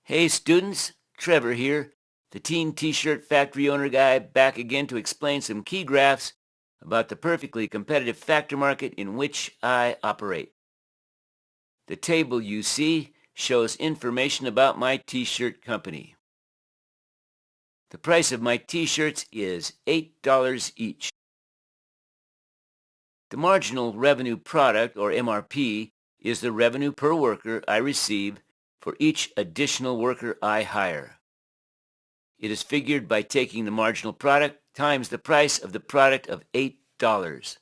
Hey students, Trevor here, the teen t-shirt factory owner guy, back again to explain some key graphs about the perfectly competitive factor market in which I operate. The table you see shows information about my t-shirt company. The price of my t-shirts is $8 each. The marginal revenue product, or MRP, is the revenue per worker I receive for each additional worker I hire. It is figured by taking the marginal product times the price of the product of $8.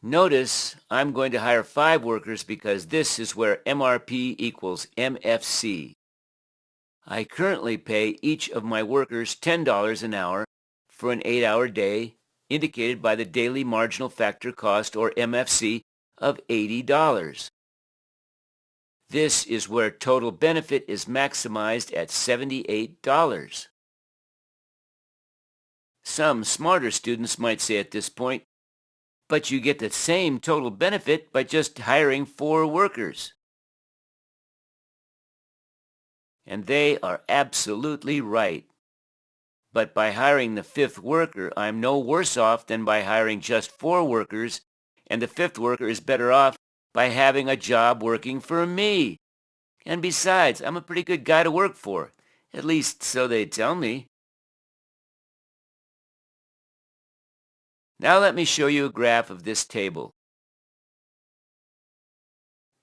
Notice I'm going to hire 5 workers because this is where MRP equals MFC. I currently pay each of my workers $10 an hour for an 8-hour day, indicated by the daily marginal factor cost, or MFC, of $80. This is where total benefit is maximized at $78. Some smarter students might say at this point, but you get the same total benefit by just hiring 4 workers. And they are absolutely right. But by hiring the 5th worker, I'm no worse off than by hiring just 4 workers, and the 5th worker is better off by having a job working for me. And besides, I'm a pretty good guy to work for. At least so they tell me. Now let me show you a graph of this table.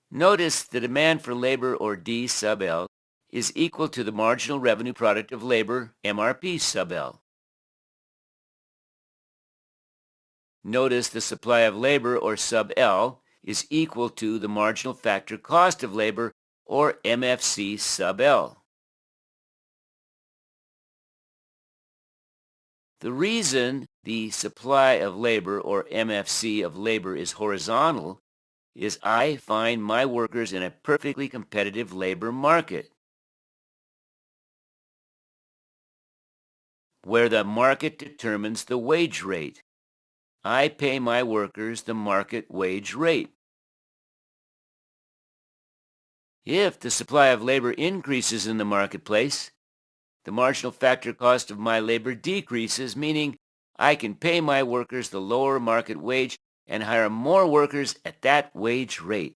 Notice the demand for labor, or D sub L, is equal to the marginal revenue product of labor, MRP sub L. Notice the supply of labor, or sub L, is equal to the marginal factor cost of labor, or MFC sub L. The reason the supply of labor, or MFC of labor, is horizontal is I find my workers in a perfectly competitive labor market, where the market determines the wage rate. I pay my workers the market wage rate. If the supply of labor increases in the marketplace, the marginal factor cost of my labor decreases, meaning I can pay my workers the lower market wage and hire more workers at that wage rate.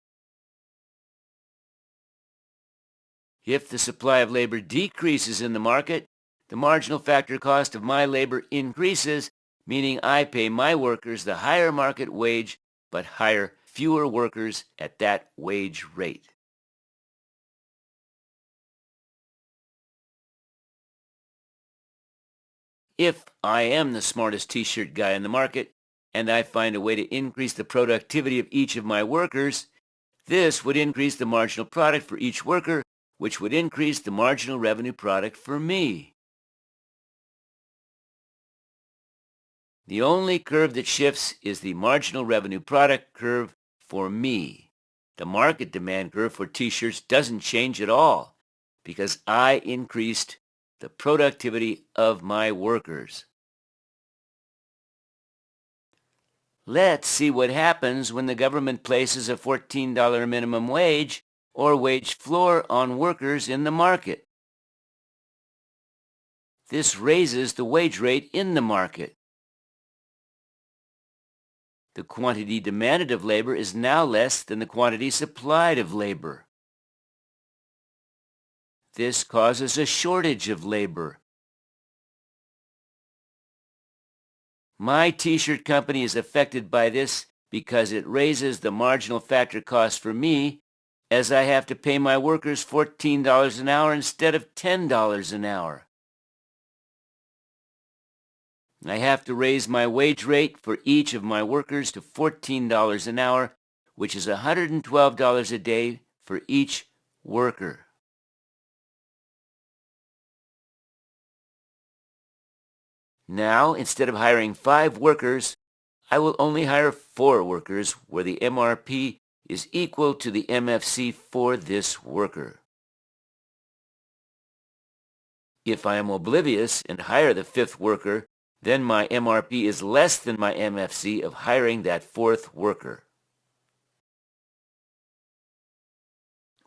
If the supply of labor decreases in the market, the marginal factor cost of my labor increases, meaning I pay my workers the higher market wage but hire fewer workers at that wage rate. If I am the smartest t-shirt guy in the market, and I find a way to increase the productivity of each of my workers, this would increase the marginal product for each worker, which would increase the marginal revenue product for me. The only curve that shifts is the marginal revenue product curve for me. The market demand curve for t-shirts doesn't change at all because I increased the productivity of my workers. Let's see what happens when the government places a $14 minimum wage or wage floor on workers in the market. This raises the wage rate in the market. The quantity demanded of labor is now less than the quantity supplied of labor. This causes a shortage of labor. My t-shirt company is affected by this because it raises the marginal factor cost for me, as I have to pay my workers $14 an hour instead of $10 an hour. I have to raise my wage rate for each of my workers to $14 an hour, which is $112 a day for each worker. Now, instead of hiring 5 workers, I will only hire 4 workers where the MRP is equal to the MFC for this worker. If I am oblivious and hire the 5th worker, then my MRP is less than my MFC of hiring that 4th worker.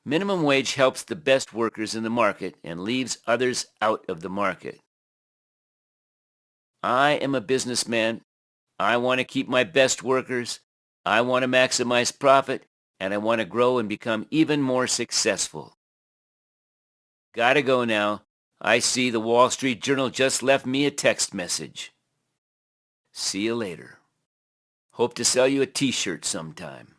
Minimum wage helps the best workers in the market and leaves others out of the market. I am a businessman. I want to keep my best workers. I want to maximize profit, and I want to grow and become even more successful. Gotta go now. I see the Wall Street Journal just left me a text message. See you later. Hope to sell you a t-shirt sometime.